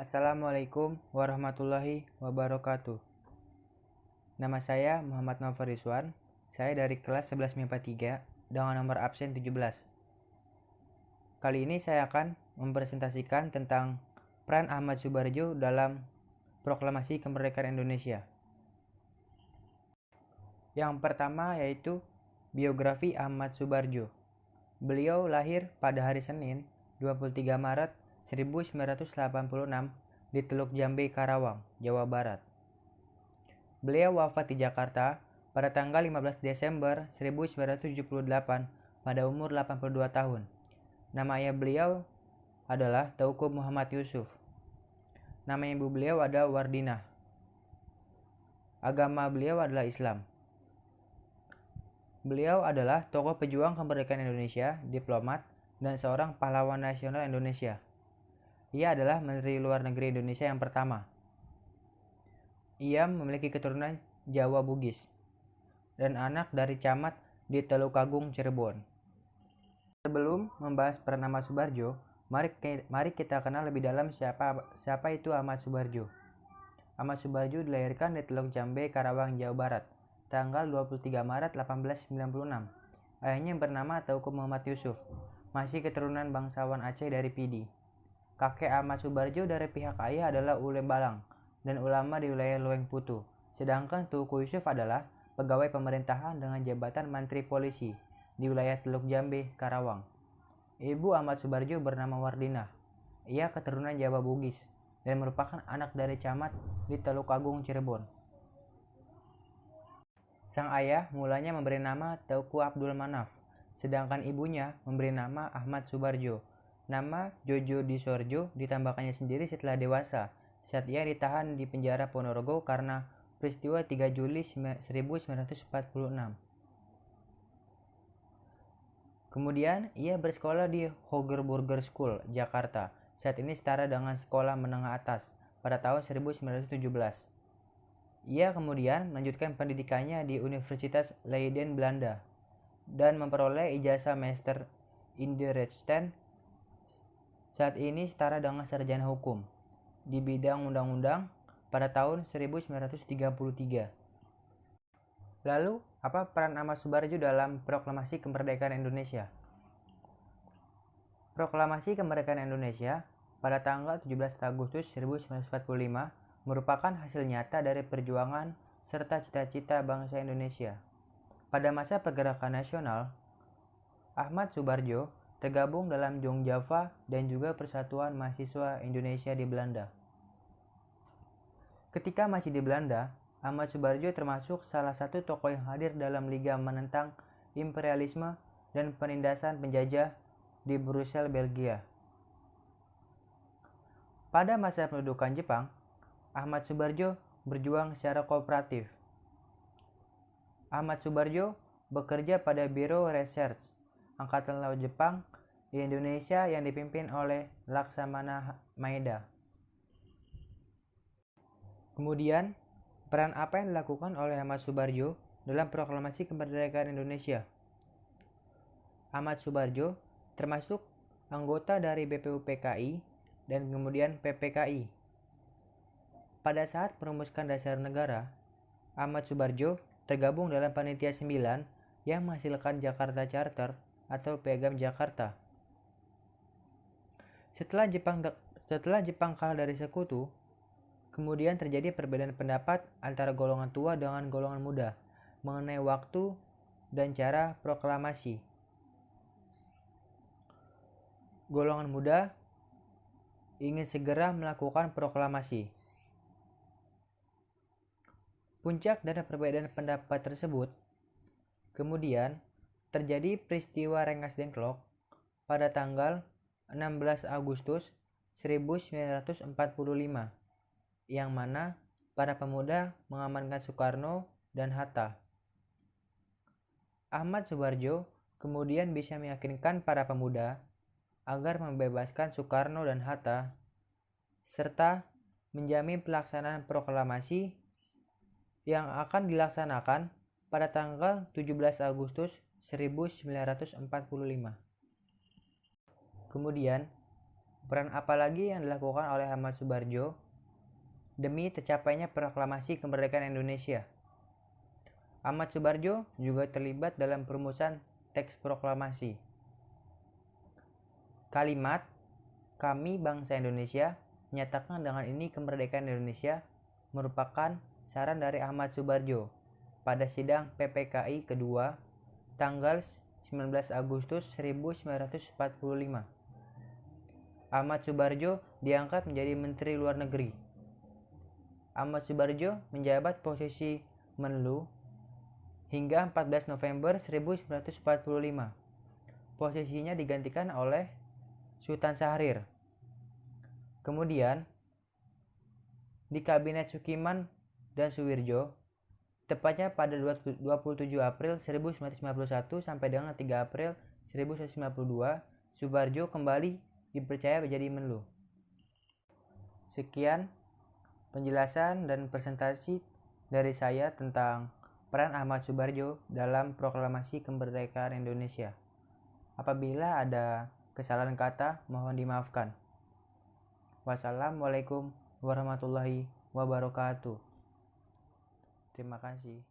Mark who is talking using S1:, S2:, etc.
S1: Assalamualaikum warahmatullahi wabarakatuh. Nama saya Muhammad Nova Rizwan. Saya dari kelas 11 MIPA 3 dengan nomor absen 17. Kali ini saya akan mempresentasikan tentang peran Ahmad Subardjo dalam Proklamasi Kemerdekaan Indonesia. Yang pertama yaitu biografi Ahmad Subardjo. Beliau lahir pada hari Senin, 23 Maret 1986 di Teluk Jambe, Karawang, Jawa Barat. Beliau wafat di Jakarta pada tanggal 15 Desember 1978 pada umur 82 tahun. Nama ayah beliau adalah Teuku Muhammad Yusuf. Nama ibu beliau adalah Wardinah. Agama beliau adalah Islam. Beliau adalah tokoh pejuang kemerdekaan Indonesia, diplomat, dan seorang pahlawan nasional Indonesia. Ia adalah Menteri Luar Negeri Indonesia yang pertama. Ia memiliki keturunan Jawa Bugis dan anak dari camat di Telukagung, Cirebon. Sebelum membahas peran Ahmad Subardjo, mari kita kenal lebih dalam siapa itu Ahmad Subardjo. Ahmad Subardjo dilahirkan di Teluk Jambe, Karawang, Jawa Barat, tanggal 23 Maret 1896. Ayahnya bernama Teuku Muhammad Yusuf, masih keturunan bangsawan Aceh dari Pidi. Kakek Ahmad Subardjo dari pihak ayah adalah Ule Balang dan ulama di wilayah Lueng Putu. Sedangkan Teuku Yusuf adalah pegawai pemerintahan dengan jabatan Mantri Polisi di wilayah Teluk Jambe, Karawang. Ibu Ahmad Subardjo bernama Wardinah. Ia keturunan Jawa Bugis dan merupakan anak dari camat di Telukagung, Cirebon. Sang ayah mulanya memberi nama Teuku Abdul Manaf, sedangkan ibunya memberi nama Ahmad Subardjo. Nama Jojo Disorjo ditambahkannya sendiri setelah dewasa, saat ia ditahan di penjara Ponorogo karena peristiwa 3 Juli 1946. Kemudian ia bersekolah di Hogerburger School, Jakarta, saat ini setara dengan sekolah menengah atas, pada tahun 1917. Ia kemudian melanjutkan pendidikannya di Universitas Leiden, Belanda, dan memperoleh ijazah Master in the Rechten, saat ini setara dengan sarjana hukum, di bidang undang-undang pada tahun 1933. Lalu, apa peran Ahmad Subardjo dalam Proklamasi Kemerdekaan Indonesia? Proklamasi Kemerdekaan Indonesia pada tanggal 17 Agustus 1945 merupakan hasil nyata dari perjuangan serta cita-cita bangsa Indonesia. Pada masa pergerakan nasional, Ahmad Subardjo tergabung dalam Jongjava dan juga Persatuan Mahasiswa Indonesia di Belanda. Ketika masih di Belanda, Ahmad Subardjo termasuk salah satu tokoh yang hadir dalam Liga menentang imperialisme dan penindasan penjajah di Brussels, Belgia. Pada masa pendudukan Jepang, Ahmad Subardjo berjuang secara kooperatif. Ahmad Subardjo bekerja pada Biro Research Angkatan Laut Jepang di Indonesia yang dipimpin oleh Laksamana Maeda. Kemudian, peran apa yang dilakukan oleh Ahmad Subardjo dalam Proklamasi Kemerdekaan Indonesia? Ahmad Subardjo termasuk anggota dari BPUPKI dan kemudian PPKI. Pada saat merumuskan dasar negara, Ahmad Subardjo tergabung dalam Panitia 9 yang menghasilkan Jakarta Charter atau Piagam Jakarta. Setelah Jepang kalah dari Sekutu, kemudian terjadi perbedaan pendapat antara golongan tua dengan golongan muda mengenai waktu dan cara proklamasi. Golongan muda ingin segera melakukan proklamasi. Puncak dari perbedaan pendapat tersebut, kemudian terjadi peristiwa Rengas Dengklok pada tanggal 16 Agustus 1945, yang mana para pemuda mengamankan Soekarno dan Hatta. Ahmad Subardjo kemudian bisa meyakinkan para pemuda agar membebaskan Soekarno dan Hatta, serta menjamin pelaksanaan proklamasi yang akan dilaksanakan pada tanggal 17 Agustus 1945. Kemudian, Peran apa lagi yang dilakukan oleh Ahmad Subarjo demi tercapainya proklamasi kemerdekaan Indonesia? Ahmad Subarjo juga terlibat dalam perumusan teks proklamasi. Kalimat "Kami Bangsa Indonesia menyatakan dengan ini kemerdekaan Indonesia" merupakan saran dari Ahmad Subarjo pada sidang PPKI kedua tanggal 19 Agustus 1945. Ahmad Subarjo diangkat menjadi Menteri Luar Negeri. Ahmad Subarjo menjabat posisi Menlu hingga 14 November 1945. Posisinya digantikan oleh Sultan Syahrir. Kemudian, di Kabinet Sukiman dan Suwirjo, tepatnya pada 27 April 1991 sampai dengan 3 April 1992, Subarjo kembali dipercaya menjadi Menlu. Sekian penjelasan dan presentasi dari saya tentang peran Ahmad Subarjo dalam proklamasi kemerdekaan Indonesia. Apabila ada kesalahan kata, mohon dimaafkan. Wassalamualaikum warahmatullahi wabarakatuh. Terima kasih.